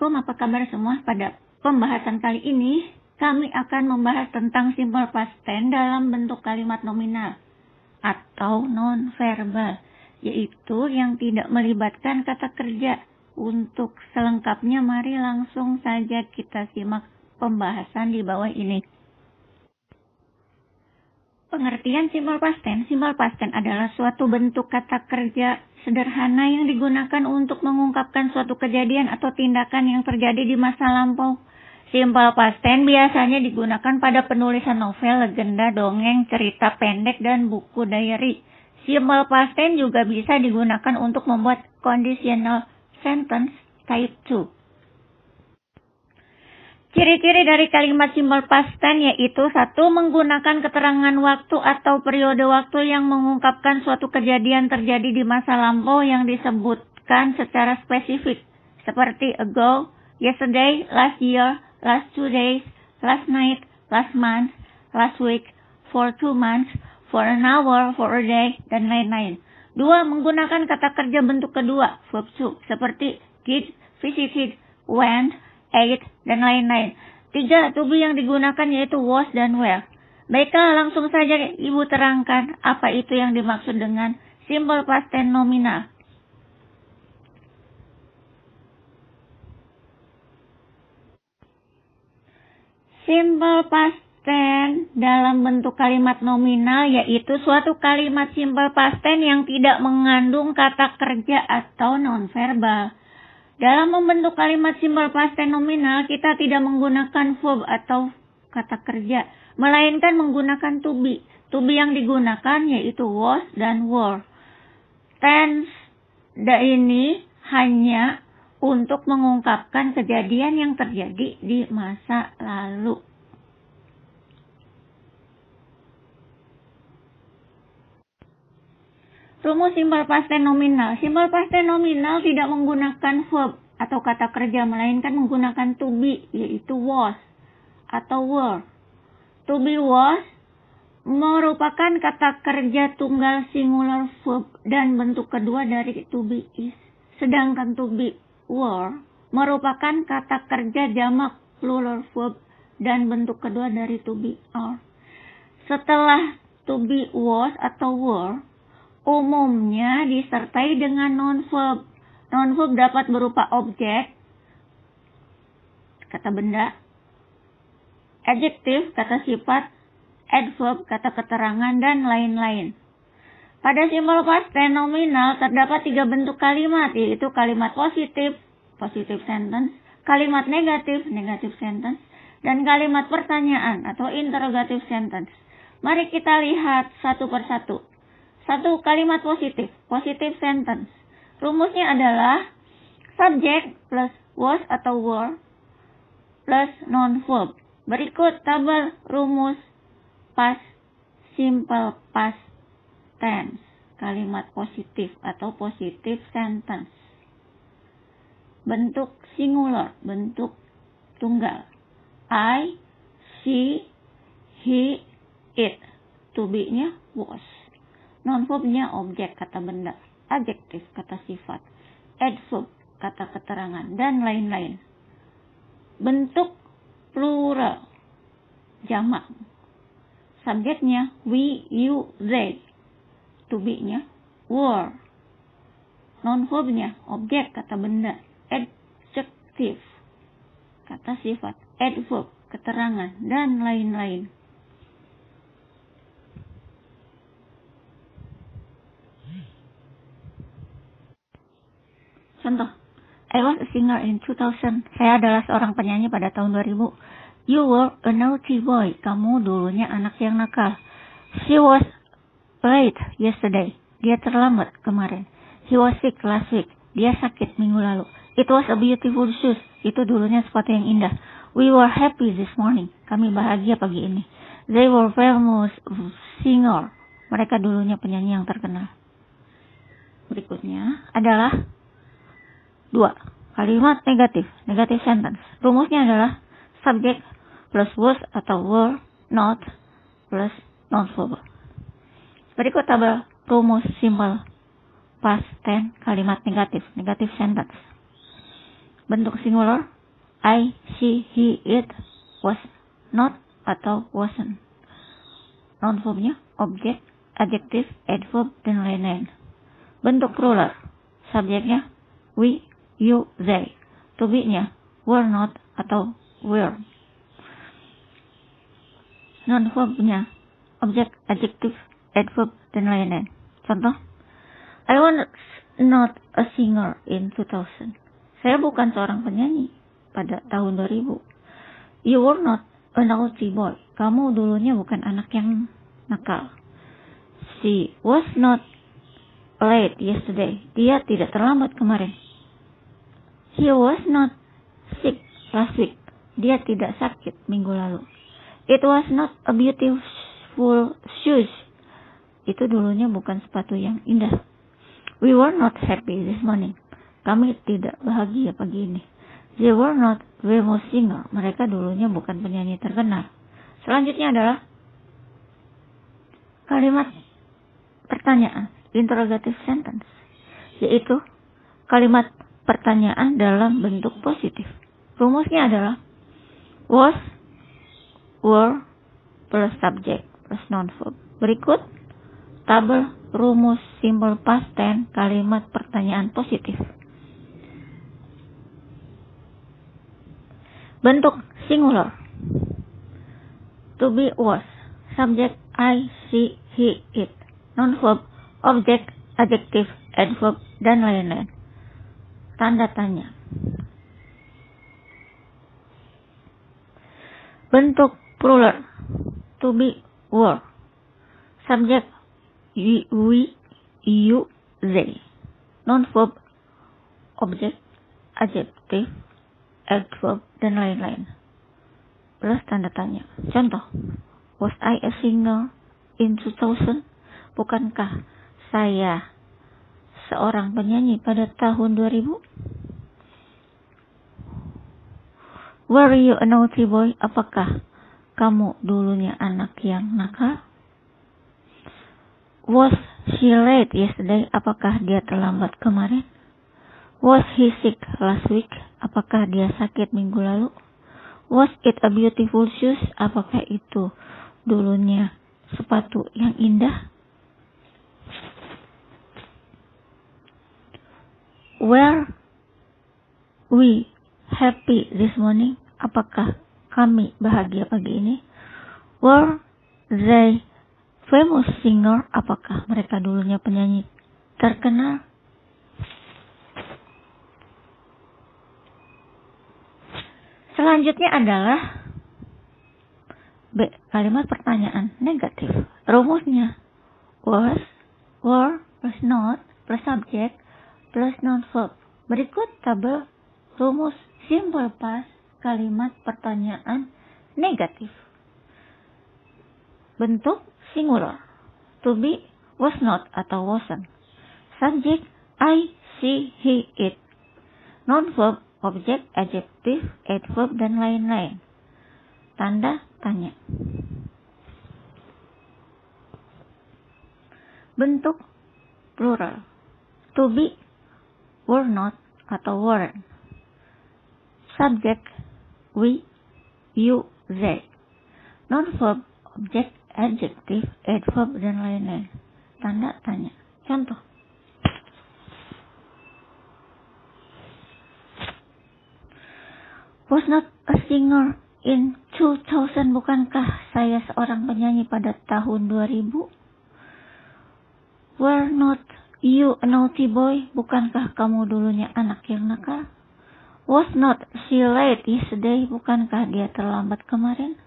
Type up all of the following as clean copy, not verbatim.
Assalamualaikum, apa kabar semua? Pada pembahasan kali ini, kami akan membahas tentang simple past tense dalam bentuk kalimat nominal atau non-verbal, yaitu yang tidak melibatkan kata kerja. Untuk selengkapnya, mari langsung saja kita simak pembahasan di bawah ini. Pengertian simple past tense. Simple past tense adalah suatu bentuk kata kerja sederhana yang digunakan untuk mengungkapkan suatu kejadian atau tindakan yang terjadi di masa lampau. Simple past tense biasanya digunakan pada penulisan novel, legenda, dongeng, cerita pendek, dan buku diary. Simple past tense juga bisa digunakan untuk membuat conditional sentence type 2. Ciri-ciri dari kalimat simple past tense yaitu 1. Menggunakan keterangan waktu atau periode waktu yang mengungkapkan suatu kejadian terjadi di masa lampau yang disebutkan secara spesifik, seperti ago, yesterday, last year, last 2 days, last night, last month, last week, for 2 months, for an hour, for a day, dan lain-lain. 2. Menggunakan kata kerja bentuk kedua, verb to, seperti did, visited, went, ate, dan lain-lain. 3. To be yang digunakan yaitu was dan were. Baiklah, langsung saja Ibu terangkan apa itu yang dimaksud dengan simple past tense nominal. Simple past tense dalam bentuk kalimat nominal yaitu suatu kalimat simple past tense yang tidak mengandung kata kerja atau non-verbal. Dalam membentuk kalimat simple past tense nominal, kita tidak menggunakan verb atau kata kerja, melainkan menggunakan to be. To be yang digunakan yaitu was dan were. Tense ini hanya untuk mengungkapkan kejadian yang terjadi di masa lalu. Rumus simple past tense nominal. Simple past tense nominal tidak menggunakan verb atau kata kerja, melainkan menggunakan to be, yaitu was atau were. To be was merupakan kata kerja tunggal singular verb dan bentuk kedua dari to be is. Sedangkan to be were merupakan kata kerja jamak plural verb dan bentuk kedua dari to be are. Setelah to be was atau were, umumnya disertai dengan non-verb. Non-verb dapat berupa objek, kata benda, adjektif, kata sifat, adverb, kata keterangan, dan lain-lain. Pada simple past tense nominal terdapat 3 bentuk kalimat, yaitu kalimat positif, positive sentence, kalimat negatif, negative sentence, dan kalimat pertanyaan atau interrogative sentence. Mari kita lihat satu persatu. 1. Kalimat positif, positive sentence. Rumusnya adalah subject plus was atau were plus non-verb. Berikut tabel rumus past simple past tense. Kalimat positif atau positive sentence. Bentuk singular, bentuk tunggal. I, she, he, it. To be-nya was. Non-verbnya objek, kata benda, adjektif, kata sifat, adverb, kata keterangan, dan lain-lain. Bentuk plural, jamak. Subjeknya we, you, they. To be-nya were. Non-verbnya objek, kata benda, adjektif, kata sifat, adverb, keterangan, dan lain-lain. Contoh, I was a singer in 2000. Saya adalah seorang penyanyi pada tahun 2000. You were a naughty boy. Kamu dulunya anak yang nakal. She was late yesterday. Dia terlambat kemarin. He was sick last week. Dia sakit minggu lalu. It was a beautiful shoes. Itu dulunya sepatu yang indah. We were happy this morning. Kami bahagia pagi ini. They were famous singer. Mereka dulunya penyanyi yang terkenal. Berikutnya adalah 2. Kalimat negatif, negative sentence. Rumusnya adalah subject plus was atau were, not, plus non-verb. Berikut tabel rumus simple past tense kalimat negatif, negative sentence. Bentuk singular, I, she, he, it, was not atau wasn't. Noun verbnya objek, adjektif, adverb, dan lain-lain. Bentuk plural, subjeknya we, you, they. To be-nya were not atau were. Noun verbnya objek, adjektif, adverb, dan lain-lain. Contoh, I was not a singer in 2000. Saya bukan seorang penyanyi pada tahun 2000. You were not a naughty boy. Kamu dulunya bukan anak yang nakal. She was not late yesterday. Dia tidak terlambat kemarin. He was not sick last week. Dia tidak sakit minggu lalu. It was not a beautiful shoes. Itu dulunya bukan sepatu yang indah. We were not happy this morning. Kami tidak bahagia pagi ini. They were not famous singer. Mereka dulunya bukan penyanyi terkenal. Selanjutnya adalah kalimat pertanyaan, interrogative sentence, yaitu kalimat pertanyaan dalam bentuk positif. Rumusnya adalah was, were, plus subject, plus noun verb. Berikut tabel rumus simple past tense kalimat pertanyaan positif. Bentuk singular. To be was. Subject I, she, he, it. Noun verb, objek, adjektif, adverb, dan lain-lain. Tanda tanya. Bentuk plural. To be were. Subject we, you, they. Noun verb, objek, adjektif, adverb, dan lain-lain. Plus tanda tanya. Contoh, was I a singer in 2000? Bukankah saya seorang penyanyi pada tahun 2000? Were you a naughty boy? Apakah kamu dulunya anak yang nakal? Was she late yesterday? Apakah dia terlambat kemarin? Was he sick last week? Apakah dia sakit minggu lalu? Was it a beautiful shoes? Apakah itu dulunya sepatu yang indah? Were we happy this morning? Apakah kami bahagia pagi ini? Were they famous singer? Apakah mereka dulunya penyanyi terkenal? Selanjutnya adalah B. Kalimat pertanyaan negatif. Rumusnya was, were, plus not, plus subject, plus noun verb. Berikut tabel rumus simple past kalimat pertanyaan negatif. Bentuk singular. To be, was not atau wasn't. Subject I, she, he, it. Noun verb, objek, adjektif, adverb, dan lain-lain. Tanda tanya. Bentuk plural. To be, were not atau weren't. Subject we, you, they. Noun verb, objek, adjektif, adverb, dan lain-lain. Tanda tanya. Contoh, was not a singer in 2000. Bukankah saya seorang penyanyi pada tahun 2000? Were not you a naughty boy? Bukankah kamu dulunya anak yang nakal? Was not she late yesterday? Bukankah dia terlambat kemarin?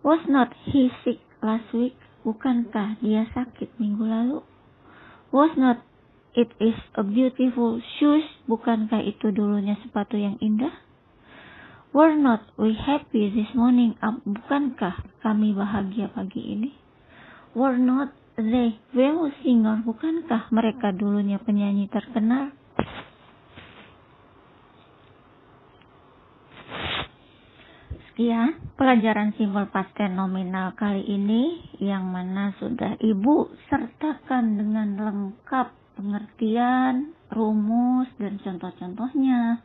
Was not he sick last week? Bukankah dia sakit minggu lalu? Was not it is a beautiful shoes? Bukankah itu dulunya sepatu yang indah? Were not we happy this morning? Bukankah kami bahagia pagi ini? Were not they famous singer? Bukankah mereka dulunya penyanyi terkenal? Sekian pelajaran simple past tense nominal kali ini, yang mana sudah Ibu sertakan dengan lengkap pengertian, rumus, dan contoh-contohnya.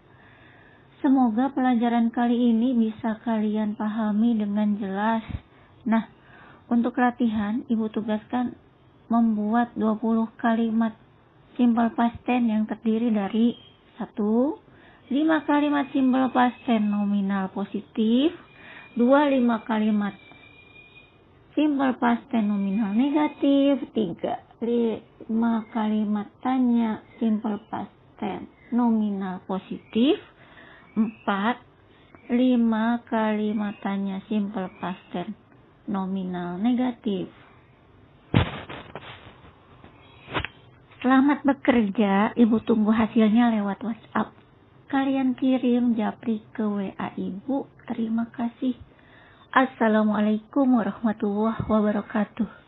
Semoga pelajaran kali ini bisa kalian pahami dengan jelas. Nah, untuk latihan, Ibu tugaskan membuat 20 kalimat simple past tense yang terdiri dari 1. 5 kalimat simple past tense nominal positif. 2. 5 kalimat simple past tense nominal negatif. 3. 5 kalimat tanya simple past tense nominal positif. 4. 5 kalimat tanya simple past tense nominal negatif. Selamat bekerja, Ibu tunggu hasilnya lewat WhatsApp. Kalian kirim japri ke WA Ibu. Terima kasih. Assalamualaikum warahmatullahi wabarakatuh.